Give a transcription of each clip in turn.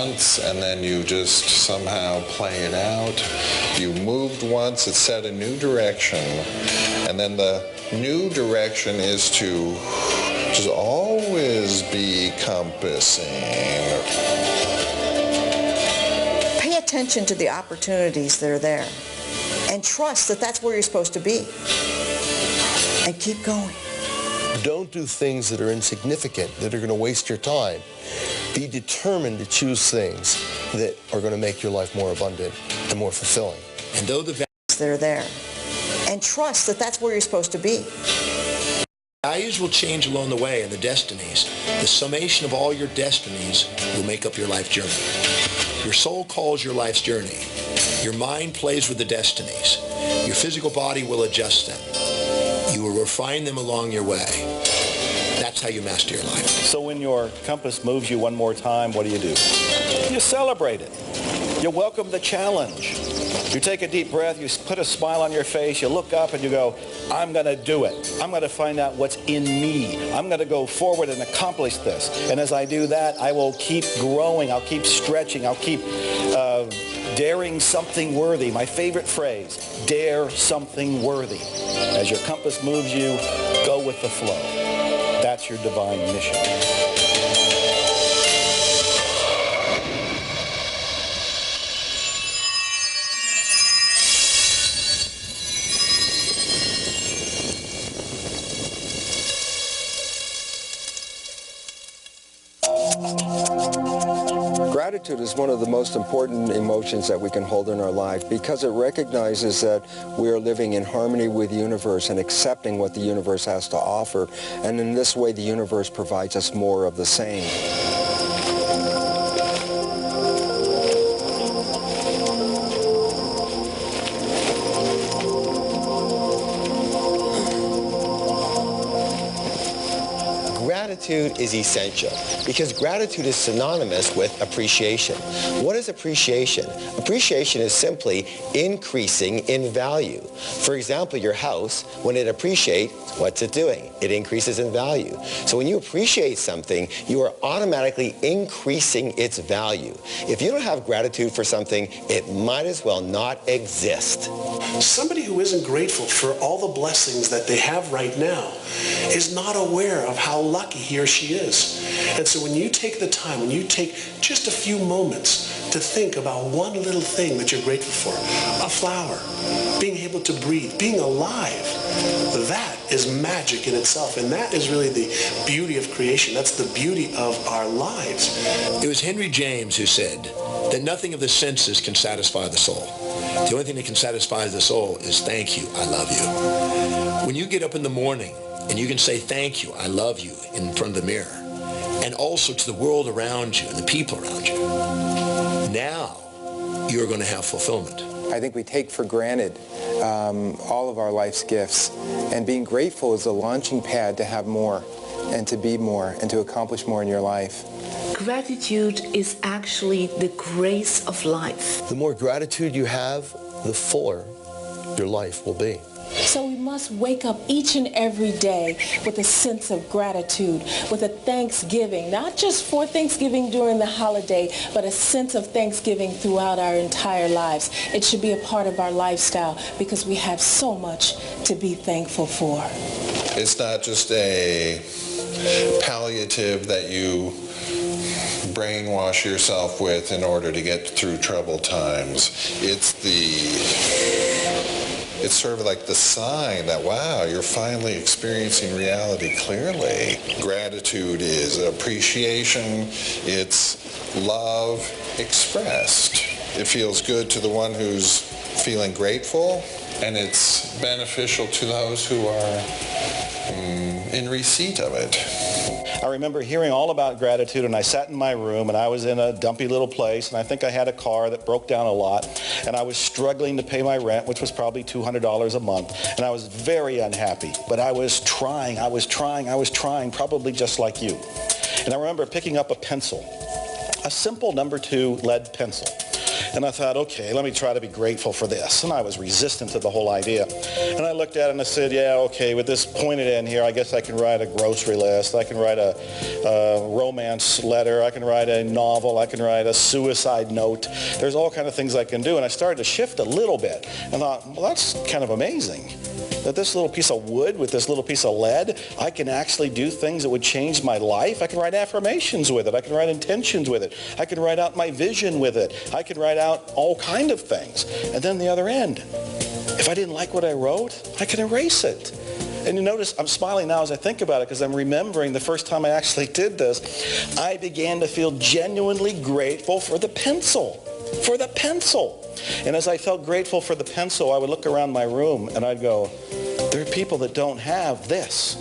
and then you just somehow play it out. You moved once, it set a new direction, and then the new direction is to just always be compassing. Pay attention to the opportunities that are there, and trust that that's where you're supposed to be, and keep going. Don't do things that are insignificant, that are going to waste your time. Be determined to choose things that are going to make your life more abundant and more fulfilling. And though the that are there, and trust that that's where you're supposed to be. values will change along the way, and the destinies, the summation of all your destinies will make up your life journey. Your soul calls your life's journey. Your mind plays with the destinies. Your physical body will adjust them. You will refine them along your way. That's how you master your life. So when your compass moves you one more time, what do? You celebrate it. You welcome the challenge. You take a deep breath, you put a smile on your face, you look up and you go, I'm going to do it. I'm going to find out what's in me. I'm going to go forward and accomplish this. And as I do that, I will keep growing. I'll keep stretching. I'll keep daring something worthy. My favorite phrase, dare something worthy. As your compass moves you, go with the flow. That's your divine mission. Gratitude is one of the most important emotions that we can hold in our life because it recognizes that we are living in harmony with the universe and accepting what the universe has to offer. And in this way, the universe provides us more of the same. Gratitude is essential because gratitude is synonymous with appreciation. What is appreciation? Appreciation is simply increasing in value. For example, your house, when it appreciates, what's it doing? It increases in value. So when you appreciate something, you are automatically increasing its value. If you don't have gratitude for something, it might as well not exist. Somebody who isn't grateful for all the blessings that they have right now is not aware of how lucky he or she is. And so when you take the time, when you take just a few moments to think about one little thing that you're grateful for, a flower, being able to breathe, being alive, that is magic in itself. And that is really the beauty of creation. That's the beauty of our lives. It was Henry James who said that nothing of the senses can satisfy the soul. The only thing that can satisfy the soul is thank you, I love you. When you get up in the morning and you can say thank you, I love you in front of the mirror, and also to the world around you and the people around you, now you're going to have fulfillment. I think we take for granted all of our life's gifts, and being grateful is a launching pad to have more and to be more and to accomplish more in your life. Gratitude is actually the grace of life. The more gratitude you have, the fuller your life will be. So we must wake up each and every day with a sense of gratitude, with a thanksgiving, not just for Thanksgiving during the holiday, but a sense of thanksgiving throughout our entire lives. It should be a part of our lifestyle because we have so much to be thankful for. It's not just a palliative that you brainwash yourself with in order to get through troubled times. It's sort of like the sign that, wow, you're finally experiencing reality clearly. Gratitude is appreciation. It's love expressed. It feels good to the one who's feeling grateful, and it's beneficial to those who are in receipt of it. I remember hearing all about gratitude, and I sat in my room, and I was in a dumpy little place, and I think I had a car that broke down a lot, and I was struggling to pay my rent, which was probably $200 a month, and I was very unhappy. But I was trying, probably just like you. And I remember picking up a pencil, a simple number 2 lead pencil. And I thought, okay, let me try to be grateful for this. And I was resistant to the whole idea. And I looked at it and I said, yeah, okay, with this pointed end here, I guess I can write a grocery list. I can write a romance letter. I can write a novel. I can write a suicide note. There's all kind of things I can do. And I started to shift a little bit. And thought, well, that's kind of amazing. That this little piece of wood with this little piece of lead, I can actually do things that would change my life. I can write affirmations with it. I can write intentions with it. I can write out my vision with it. I can write out all kind of things. And then the other end, if I didn't like what I wrote, I can erase it. And you notice I'm smiling now as I think about it because I'm remembering the first time I actually did this, I began to feel genuinely grateful for the pencil. For the pencil. And as I felt grateful for the pencil, I would look around my room and I'd go, there are people that don't have this.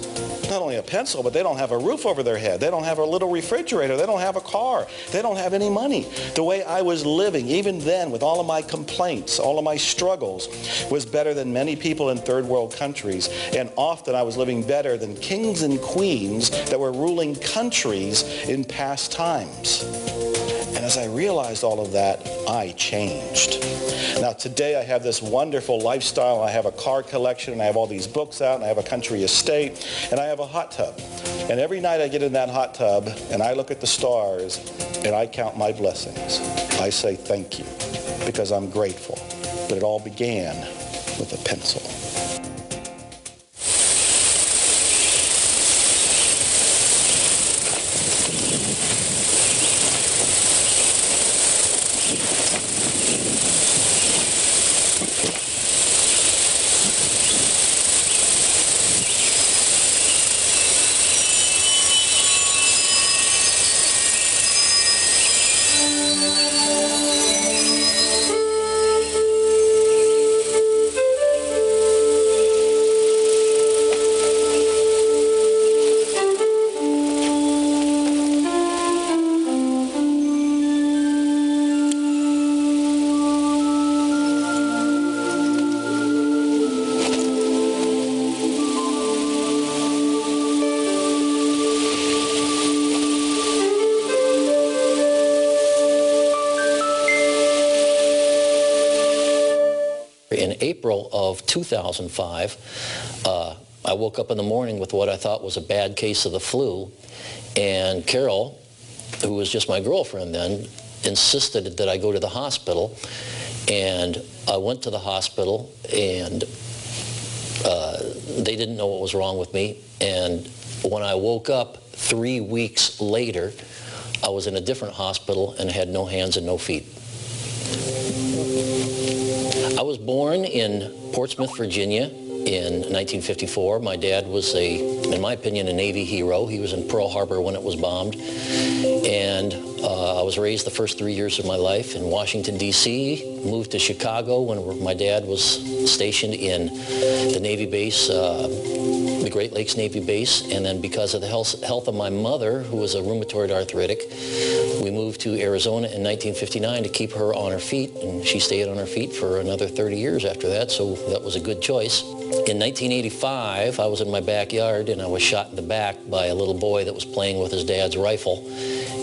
Not only a pencil, but they don't have a roof over their head. They don't have a little refrigerator. They don't have a car. They don't have any money. The way I was living, even then, with all of my complaints, all of my struggles, was better than many people in third world countries. And often I was living better than kings and queens that were ruling countries in past times. And as I realized all of that, I changed. Now today I have this wonderful lifestyle. I have a car collection, and I have all these books out, and I have a country estate, and I have a hot tub. And every night I get in that hot tub, and I look at the stars, and I count my blessings. I say thank you, because I'm grateful. But it all began with a pencil. In April of 2005, I woke up in the morning with what I thought was a bad case of the flu, and Carol, who was just my girlfriend then, insisted that I go to the hospital, and I went to the hospital, and they didn't know what was wrong with me, and when I woke up 3 weeks later, I was in a different hospital and had no hands and no feet. I was born in Portsmouth, Virginia in 1954. My dad was in my opinion, a Navy hero. He was in Pearl Harbor when it was bombed. And I was raised the first 3 years of my life in Washington, D.C., moved to Chicago when my dad was stationed in the Navy base, the Great Lakes Navy base, and then because of the health of my mother, who was a rheumatoid arthritic, we moved to Arizona in 1959 to keep her on her feet, and she stayed on her feet for another 30 years after that, so that was a good choice. In 1985, I was in my backyard, and I was shot in the back by a little boy that was playing with his dad's rifle,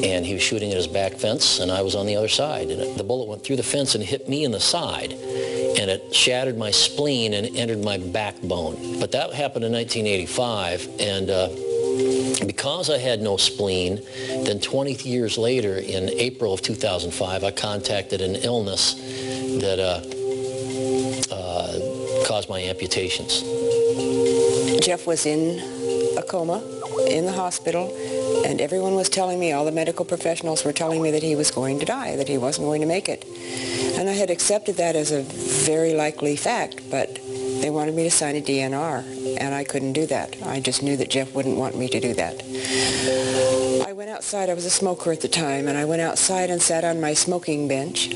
and he was shooting at his back fence, and I was on the other side, and the bullet went through the fence and hit me in the side, and it shattered my spleen and entered my backbone. But that happened in 1985, and because I had no spleen, then 20 years later, in April of 2005, I contacted an illness that caused my amputations. Jeff was in a coma in the hospital, and everyone was telling me, all the medical professionals were telling me that he was going to die, that he wasn't going to make it. And I had accepted that as a very likely fact, but they wanted me to sign a DNR, and I couldn't do that. I just knew that Jeff wouldn't want me to do that. I went outside. I was a smoker at the time, and I went outside and sat on my smoking bench,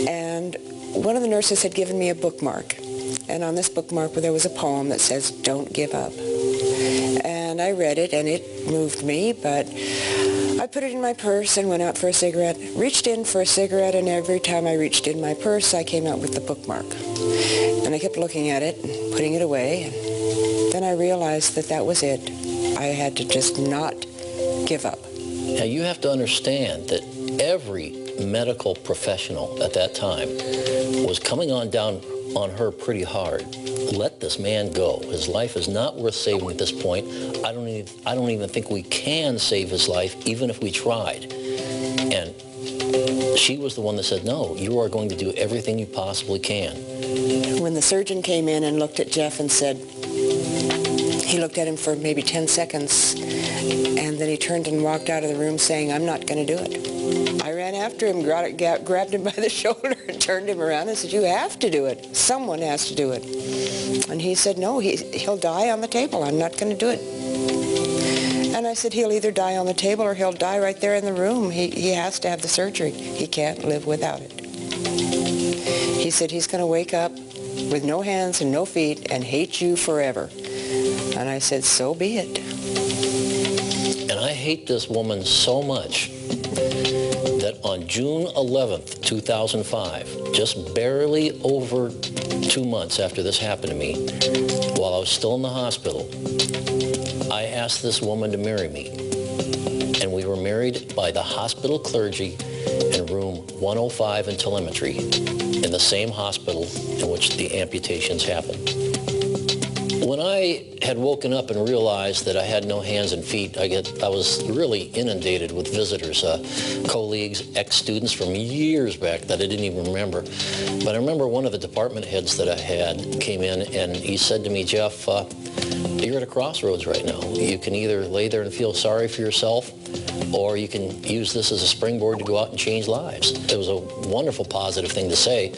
and one of the nurses had given me a bookmark. And on this bookmark there was a poem that says, "Don't give up." And I read it, and it moved me, but I put it in my purse and went out for a cigarette, reached in for a cigarette, and every time I reached in my purse, I came out with the bookmark. And I kept looking at it and putting it away. And then I realized that that was it. I had to just not give up. Now, you have to understand that every medical professional at that time was coming on down on her pretty hard. Let this man go. His life is not worth saving at this point. I don't even think we can save his life, even if we tried. And she was the one that said, no, you are going to do everything you possibly can. When the surgeon came in and looked at Jeff and said, he looked at him for maybe 10 seconds, and then he turned and walked out of the room saying, I'm not going to do it. I ran after him, grabbed him by the shoulder and turned him around and said, you have to do it. Someone has to do it. And he said, no, he'll die on the table. I'm not going to do it. And I said, he'll either die on the table or he'll die right there in the room. He has to have the surgery. He can't live without it. He said he's going to wake up with no hands and no feet and hate you forever. And I said, so be it. And I hate this woman so much that on June 11th, 2005, just barely over 2 months after this happened to me, while I was still in the hospital, I asked this woman to marry me. And we were married by the hospital clergy in room 105 in telemetry, in the same hospital in which the amputations happened. When I had woken up and realized that I had no hands and feet, I was really inundated with visitors, colleagues, ex-students from years back that I didn't even remember. But I remember one of the department heads that I had came in and he said to me, Jeff, you're at a crossroads right now. You can either lay there and feel sorry for yourself, or you can use this as a springboard to go out and change lives. It was a wonderful, positive thing to say.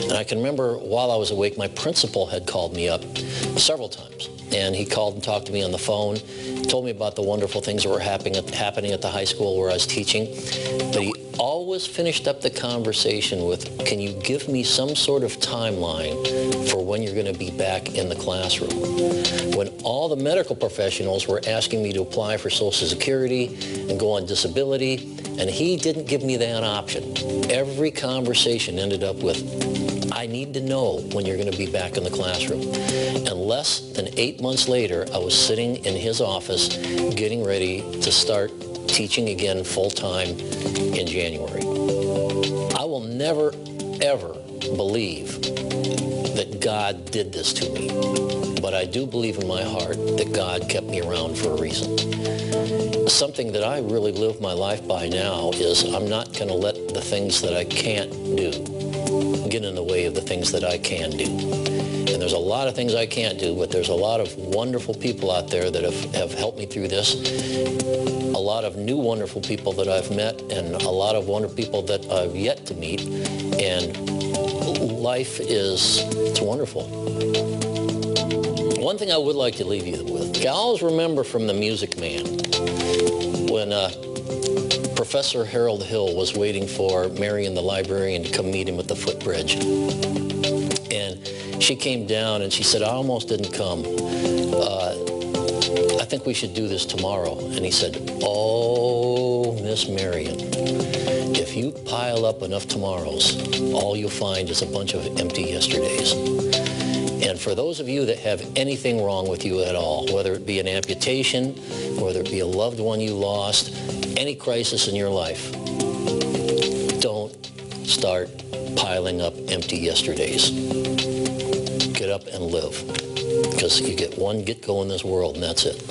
And I can remember while I was awake, my principal had called me up several times. And he called and talked to me on the phone, told me about the wonderful things that were happening at the high school where I was teaching. But he always finished up the conversation with, can you give me some sort of timeline for when you're going to be back in the classroom? When all the medical professionals were asking me to apply for Social Security and go on disability, and he didn't give me that option. Every conversation ended up with, I need to know when you're going to be back in the classroom. And less than 8 months later, I was sitting in his office getting ready to start teaching again full-time in January. I will never, ever believe that God did this to me. But I do believe in my heart that God kept me around for a reason. Something that I really live my life by now is I'm not going to let the things that I can't do get in the way of the things that I can do. And there's a lot of things I can't do, but there's a lot of wonderful people out there that have helped me through this. A lot of new wonderful people that I've met, and a lot of wonderful people that I've yet to meet. And life it's wonderful. One thing I would like to leave you with, I always remember from The Music Man, when Professor Harold Hill was waiting for Marion the librarian to come meet him at the footbridge. And she came down and she said, I almost didn't come. I think we should do this tomorrow. And he said, oh, Miss Marion, if you pile up enough tomorrows, all you'll find is a bunch of empty yesterdays. And for those of you that have anything wrong with you at all, whether it be an amputation, whether it be a loved one you lost, any crisis in your life, don't start piling up empty yesterdays. Get up and live, because you get one get-go in this world, and that's it.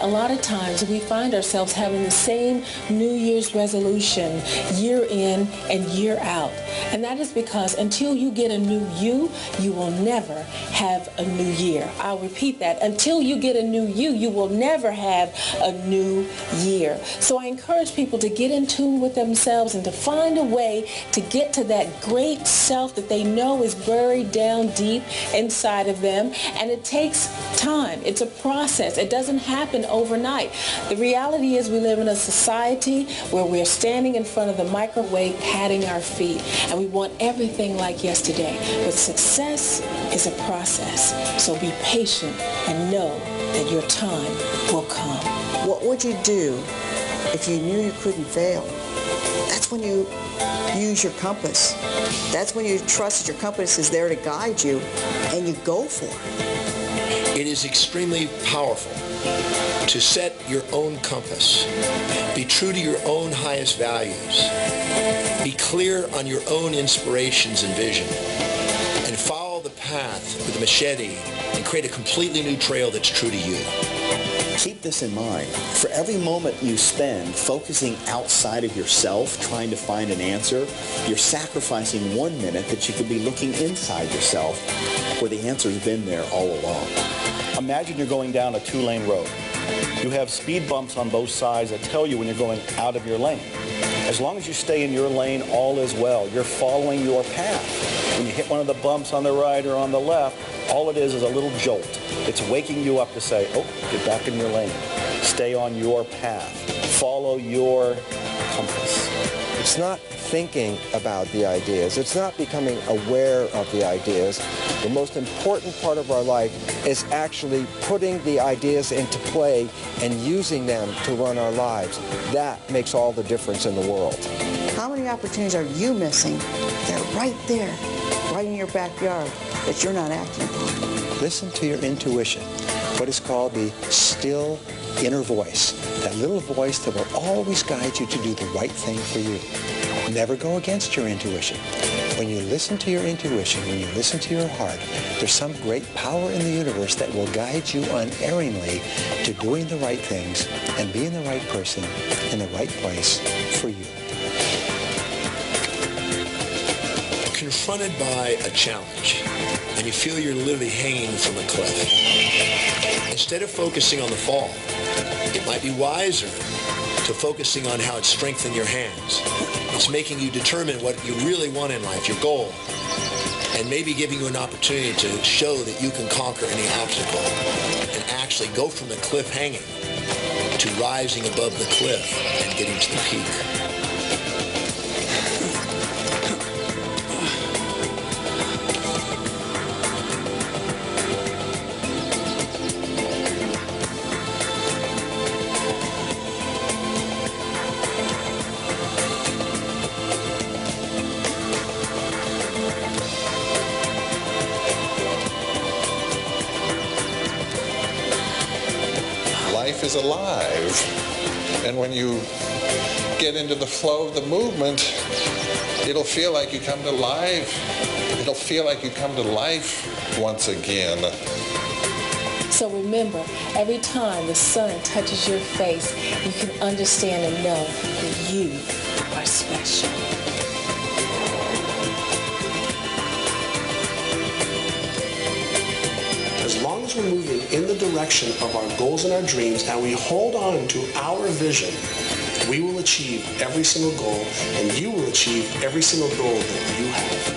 A lot of times we find ourselves having the same New Year's resolution year in and year out. And that is because until you get a new you, you will never have a new year. I'll repeat that. Until you get a new you, you will never have a new year. So I encourage people to get in tune with themselves and to find a way to get to that great self that they know is buried down deep inside of them. And it takes time. It's a process. It doesn't happen overnight. The reality is we live in a society where we're standing in front of the microwave patting our feet, and we want everything like yesterday. But success is a process. So be patient and know that your time will come. What would you do if you knew you couldn't fail, that's when you use your compass. That's when you trust that your compass is there to guide you, and you go for it. It is extremely powerful to set your own compass. Be true to your own highest values. Be clear on your own inspirations and vision. And follow the path with a machete and create a completely new trail that's true to you. Keep this in mind. For every moment you spend focusing outside of yourself, trying to find an answer, you're sacrificing 1 minute that you could be looking inside yourself where the answer's been there all along. Imagine you're going down a 2-lane road. You have speed bumps on both sides that tell you when you're going out of your lane. As long as you stay in your lane, all is well. You're following your path. When you hit one of the bumps on the right or on the left, all it is a little jolt. It's waking you up to say, oh, get back in your lane. Stay on your path. Follow your compass. It's not thinking about the ideas. It's not becoming aware of the ideas. The most important part of our life is actually putting the ideas into play and using them to run our lives. That makes all the difference in the world. How many opportunities are you missing? They're right there, right in your backyard, that you're not acting upon. Listen to your intuition, what is called the still inner voice, that little voice that will always guide you to do the right thing for you. Never go against your intuition. When you listen to your intuition, when you listen to your heart, there's some great power in the universe that will guide you unerringly to doing the right things and being the right person in the right place for you. Confronted by a challenge, and you feel you're literally hanging from a cliff. Instead of focusing on the fall, it might be wiser to focusing on how it's strengthened your hands. It's making you determine what you really want in life, your goal, and maybe giving you an opportunity to show that you can conquer any obstacle and actually go from the cliff hanging to rising above the cliff and getting to the peak. Life is alive, and when you get into the flow of the movement, it'll feel like you come to life. It'll feel like you come to life once again. So remember, every time the sun touches your face, you can understand and know that you are special. As long as we're moving in the direction of our goals and our dreams and we hold on to our vision, we will achieve every single goal, and you will achieve every single goal that you have.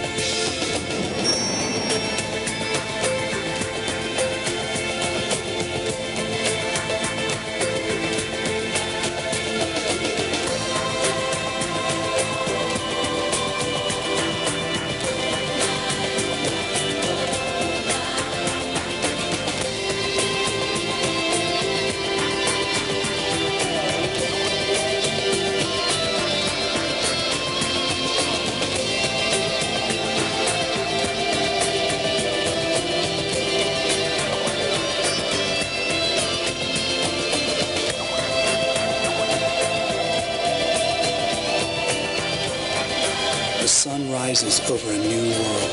The sun rises over a new world.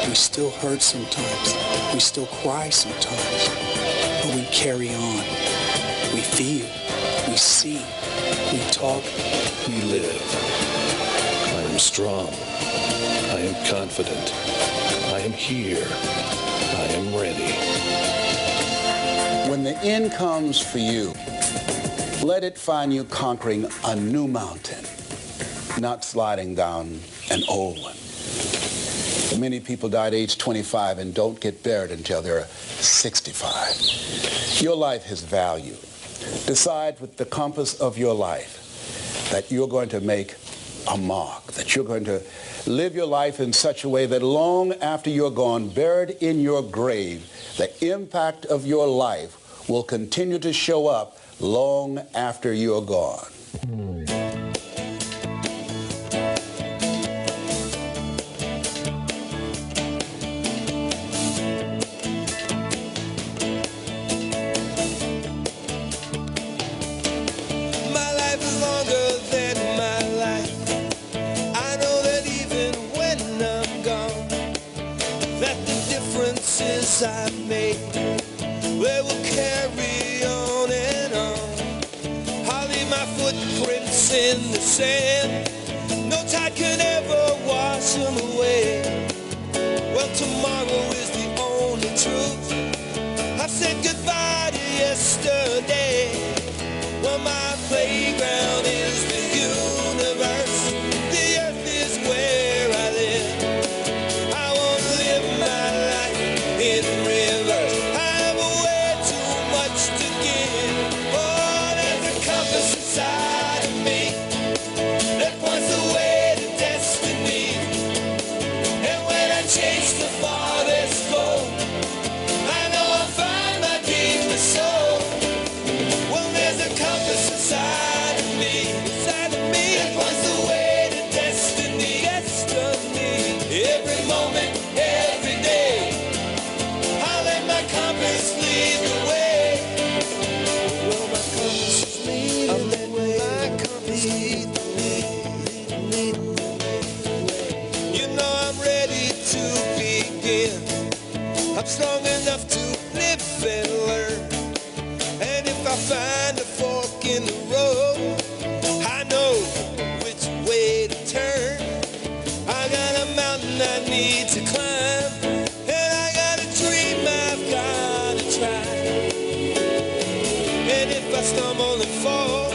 We still hurt sometimes. We still cry sometimes. But we carry on. We feel. We see. We talk. We live. I am strong. I am confident. I am here. I am ready. When the end comes for you, let it find you conquering a new mountain, not sliding down an old one. Many people die at age 25 and don't get buried until they're 65. Your life has value. Decide with the compass of your life that you're going to make a mark, that you're going to live your life in such a way that long after you're gone, buried in your grave, the impact of your life will continue to show up long after you're gone. My life is longer than my life. I know that even when I'm gone, that the differences I've made, they will carry on and on. I'll leave my footprints in the sand. No tide can ever wash them away. Well, tomorrow is the only truth. I've said goodbye to yesterday. Well, my playground is the universe. The earth is where I live. I want to live my life in reverse. I have way too much to give. Oh, there's a compass inside of me that points the way to destiny. And when I chase the farthest goal, I know I'll find my deepest soul. Well, there's a compass inside of me that points the way to destiny. Every moment, every day, I'll let my compass lead the way. Well, my compass is leading the way. My compass lead the way. You know I'm ready to begin. I'm strong enough to live and learn. And if I find a fork in the road, I know which way to turn. I got a mountain I need to climb, and I got a dream I've got to try. And if I stumble and fall,